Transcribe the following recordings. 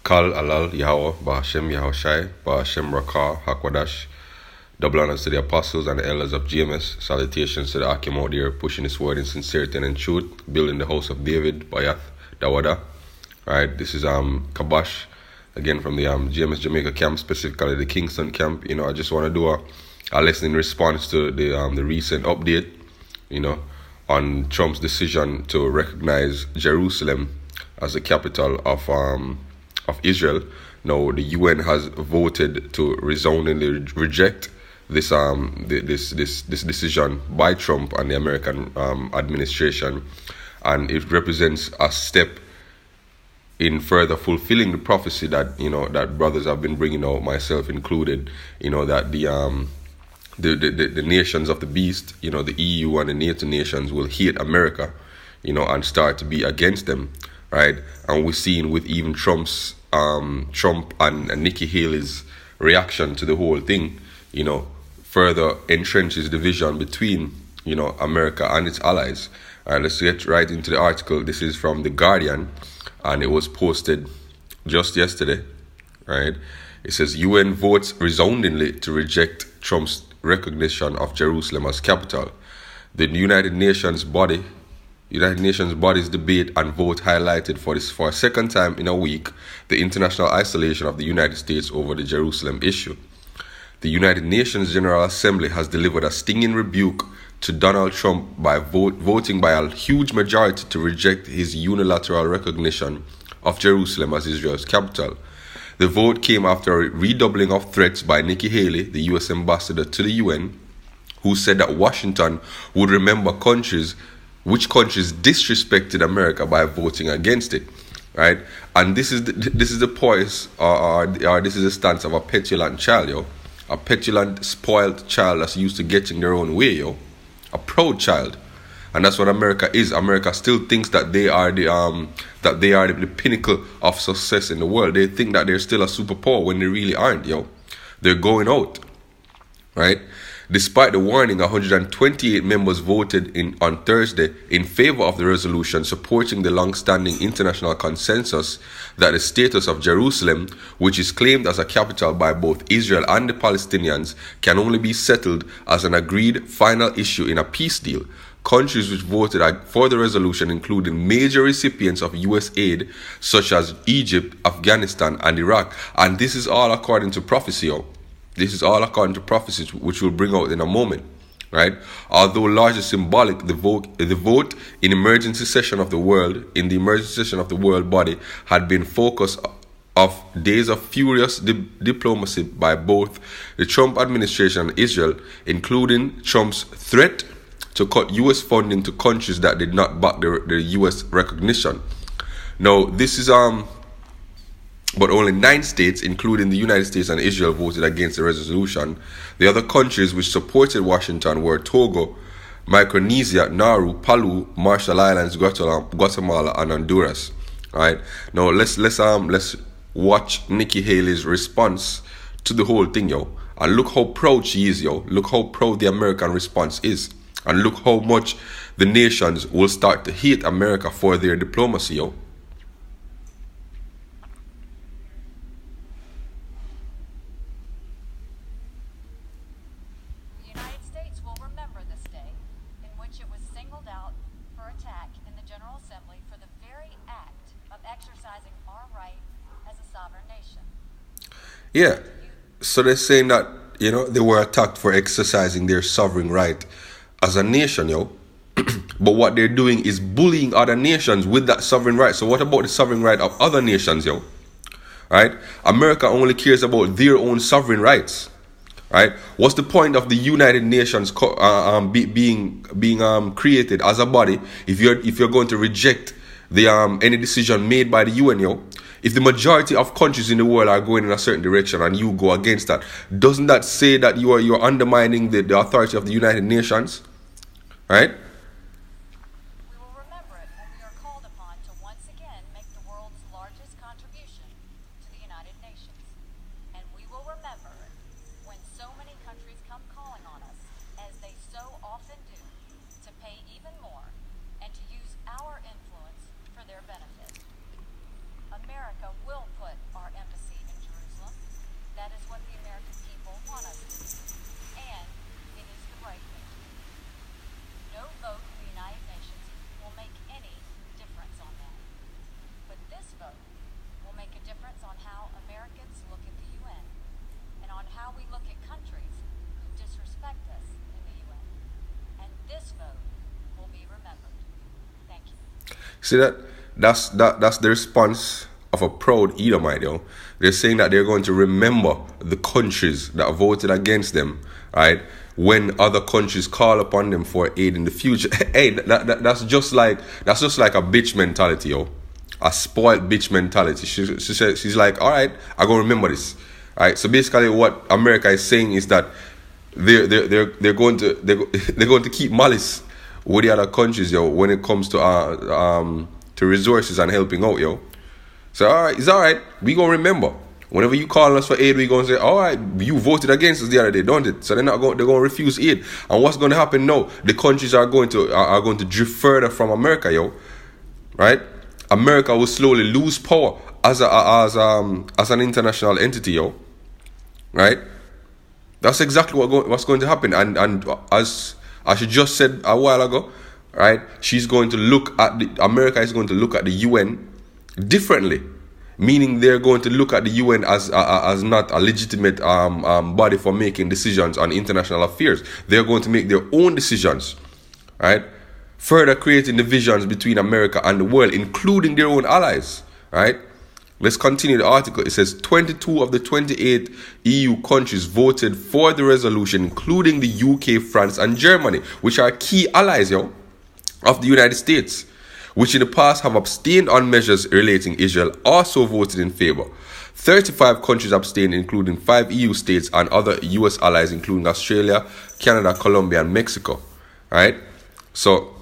Kal Alal Yahweh, Bahashem Yahushai, Bahashem Rakah, Hakwadash. Double honors to the apostles and the elders of GMS. Salutations to the Akim out there pushing his word in sincerity and in truth, building the house of David, Bayath, Dawada. Alright, this is Kabash, again from the GMS Jamaica camp, specifically the Kingston camp. I just want to do a lesson in response to the recent update, on Trump's decision to recognize Jerusalem as the capital of Israel. Now, the UN has voted to resoundingly reject this decision by Trump and the American administration, and it represents a step in further fulfilling the prophecy that that brothers have been bringing out, myself included. That the nations of the beast, the EU and the NATO nations will hate America, and start to be against them, right? And we're seeing with even Trump and Nikki Haley's reaction to the whole thing, further entrenches division between, America and its allies. Let's get right into the article. This is from The Guardian, and it was posted just yesterday, right? It says, UN votes resoundingly to reject Trump's recognition of Jerusalem as capital. The United Nations body's debate and vote highlighted for a second time in a week the international isolation of the United States over the Jerusalem issue. The United Nations General Assembly has delivered a stinging rebuke to Donald Trump by voting by a huge majority to reject his unilateral recognition of Jerusalem as Israel's capital. The vote came after a redoubling of threats by Nikki Haley, the U.S. ambassador to the UN, who said that Washington would remember which countries disrespected America by voting against it, right? And this is the poise, or this is the stance of a petulant child, a petulant, spoiled child that's used to getting their own way, a proud child. And that's what America is. America still thinks that they are the pinnacle of success in the world. They think that they're still a superpower when they really aren't, They're going out, right? Despite the warning, 128 members voted on Thursday in favor of the resolution supporting the long-standing international consensus that the status of Jerusalem, which is claimed as a capital by both Israel and the Palestinians, can only be settled as an agreed final issue in a peace deal. Countries which voted for the resolution included major recipients of U.S. aid such as Egypt, Afghanistan, and Iraq. And this is all according to prophecy, This is all according to prophecies, which we'll bring out in a moment, right? Although largely symbolic, the vote in the emergency session of the World Body had been focus of days of furious diplomacy by both the Trump administration and Israel, including Trump's threat to cut U.S. funding to countries that did not back the U.S. recognition. Now, this is but only 9 states, including the United States and Israel, voted against the resolution. The other countries which supported Washington were Togo, Micronesia, Nauru, Palau, Marshall Islands, Guatemala, and Honduras. All right. Now let's watch Nikki Haley's response to the whole thing, and look how proud she is, Look how proud the American response is, and look how much the nations will start to hate America for their diplomacy, Yeah. So they're saying that, they were attacked for exercising their sovereign right as a nation, But what they're doing is bullying other nations with that sovereign right. So what about the sovereign right of other nations, Right? America only cares about their own sovereign rights. Right? What's the point of the United Nations being created as a body if you're going to reject the any decision made by the UN, If the majority of countries in the world are going in a certain direction and you go against that, doesn't that say that you're undermining the authority of the United Nations? Right? We will remember it when we are called upon to once again make the world's largest contribution to the United Nations. And we will remember it when so many countries come calling on us, as they so often do, to pay even more and to use our influence for their benefit. America will put our See that? That's the response of a proud Edomite, yo. They're saying that they're going to remember the countries that voted against them, right? When other countries call upon them for aid in the future. Hey, that's just like a bitch mentality, yo. A spoiled bitch mentality. She's like, all right, I go remember this. All right. So basically, what America is saying is that they're going to keep malice with the other countries, yo, when it comes to resources and helping out, yo. So all right, it's all right. We gonna remember. Whenever you call us for aid, we gonna say, all right, you voted against us the other day, don't it? So they're gonna refuse aid. And what's gonna happen now? The countries are going to drift further from America, yo. Right? America will slowly lose power as an international entity, yo. Right? That's exactly what's going to happen. And as she just said a while ago, right? America is going to look at the UN differently, meaning they're going to look at the UN as not a legitimate body for making decisions on international affairs. They're going to make their own decisions, right? Further creating divisions between America and the world, including their own allies, right? Let's continue the article. It says 22 of the 28 EU countries voted for the resolution, including the UK, France, and Germany, which are key allies, yo, of the United States, which in the past have abstained on measures relating Israel, also voted in favor. 35 countries abstained, including 5 EU states and other US allies, including Australia, Canada, Colombia, and Mexico. Right? So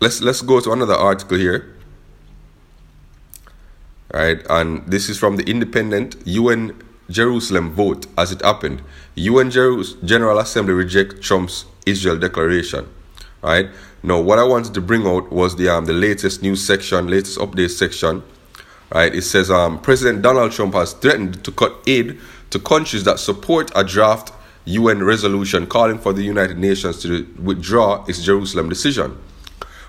let's go to another article here. Right, and this is from the Independent. UN Jerusalem vote as it happened. UN General Assembly reject Trump's Israel declaration. Right. Now, what I wanted to bring out was the latest news section, latest update section. Right. It says President Donald Trump has threatened to cut aid to countries that support a draft UN resolution calling for the United Nations to withdraw its Jerusalem decision.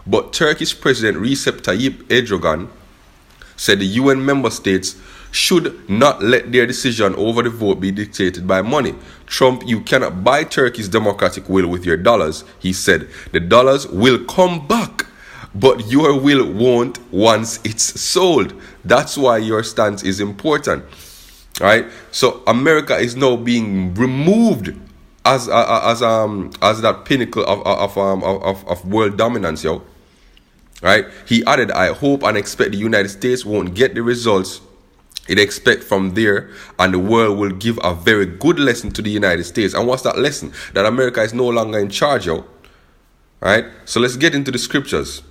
But Turkish President Recep Tayyip Erdogan said the UN member states should not let their decision over the vote be dictated by money. Trump, you cannot buy Turkey's democratic will with your dollars, he said. The dollars will come back, but your will won't once it's sold. That's why your stance is important. Right? So America is now being removed as that pinnacle of world dominance, yo. Right? He added, I hope and expect the United States won't get the results it expects from there, and the world will give a very good lesson to the United States. And what's that lesson? That America is no longer in charge, yo. Right? So let's get into the scriptures.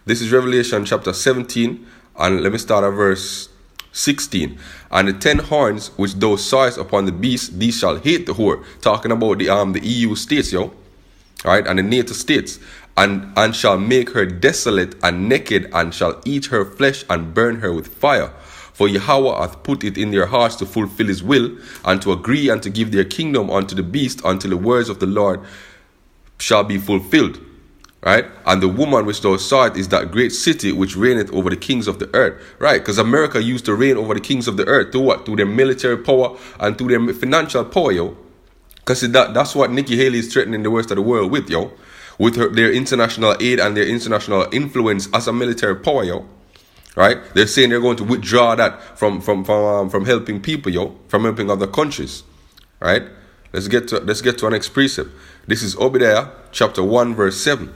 This is Revelation chapter 17, and let me start at verse 16. And the 10 horns which thou sawest upon the beast, these shall hate the whore. Talking about the EU states, yo. Right? And the NATO states. And shall make her desolate and naked, and shall eat her flesh and burn her with fire. For Yahweh hath put it in their hearts to fulfill his will, and to agree and to give their kingdom unto the beast, until the words of the Lord shall be fulfilled. Right? And the woman which thou sawest is that great city which reigneth over the kings of the earth. Right? Because America used to reign over the kings of the earth. Through what? Through their military power and through their financial power, yo. Because that's what Nikki Haley is threatening the rest of the world with, yo. With their international aid and their international influence as a military power, yo. Right? They're saying they're going to withdraw that from helping people, yo, from helping other countries. Right? Let's get to our next precept. This is Obadiah chapter 1 verse 7.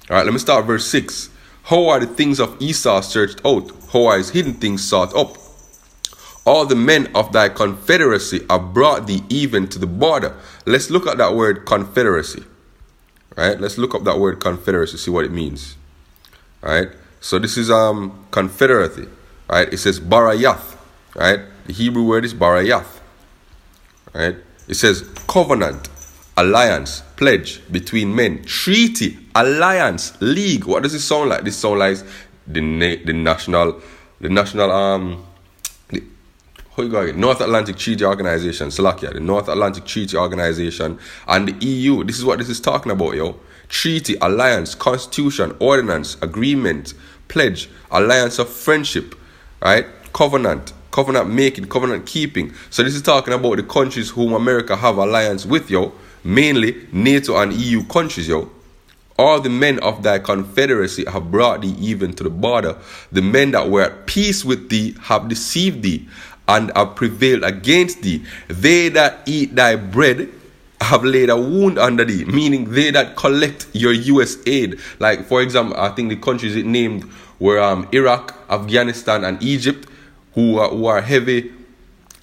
All right, let me start verse 6. How are the things of Esau searched out? How are his hidden things sought up? All the men of thy confederacy have brought thee even to the border. Let's look at that word confederacy. Right? Let's look up that word confederacy, see what it means. Right? So this is confederacy. Right? It says barayath. Right? The Hebrew word is barayath. Right? It says covenant, alliance, pledge between men, treaty, alliance, league. What does it sound like? This sounds like the national North Atlantic Treaty Organization, Slovakia, the North Atlantic Treaty Organization, and the EU. This is what this is talking about, yo. Treaty, alliance, constitution, ordinance, agreement, pledge, alliance of friendship, right? Covenant making, covenant keeping. So this is talking about the countries whom America have alliance with, yo. Mainly NATO and EU countries, yo. All the men of thy confederacy have brought thee even to the border. The men that were at peace with thee have deceived thee, and have prevailed against thee. They that eat thy bread have laid a wound under thee, meaning they that collect your US aid. Like, for example, I think the countries it named were Iraq, Afghanistan, and Egypt, who are heavy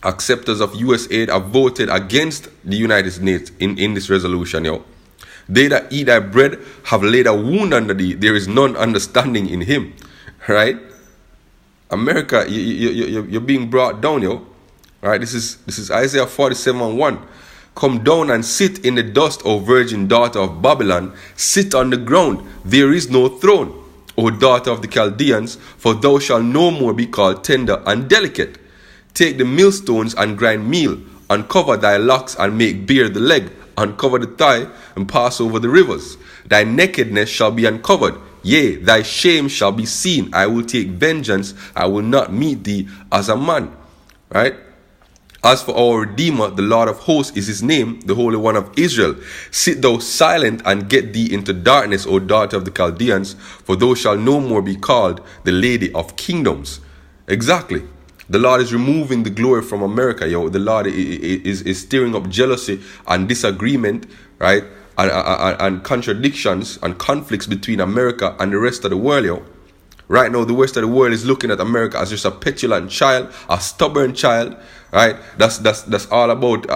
acceptors of US aid, have voted against the United States in this resolution, yo. They that eat thy bread have laid a wound under thee. There is none understanding in him. Right? America, you're being brought down, yo. Right? This is Isaiah 47:1. Come down and sit in the dust, O virgin daughter of Babylon. Sit on the ground. There is no throne, O daughter of the Chaldeans, for thou shalt no more be called tender and delicate. Take the millstones and grind meal. Uncover thy locks and make bare the leg. Uncover the thigh and pass over the rivers. Thy nakedness shall be uncovered. Yea, thy shame shall be seen. I will take vengeance. I will not meet thee as a man. Right? As for our Redeemer, the Lord of hosts is his name, the Holy One of Israel. Sit thou silent and get thee into darkness, O daughter of the Chaldeans, for thou shalt no more be called the Lady of Kingdoms. Exactly. The Lord is removing the glory from America, yo. The Lord is stirring up jealousy and disagreement, right? And contradictions and conflicts between America and the rest of the world, yo. Right now, the rest of the world is looking at America as just a petulant child, a stubborn child, right? That's all about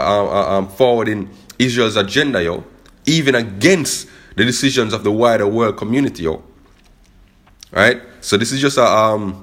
forwarding Israel's agenda, yo. Even against the decisions of the wider world community, yo. Right? So this is just a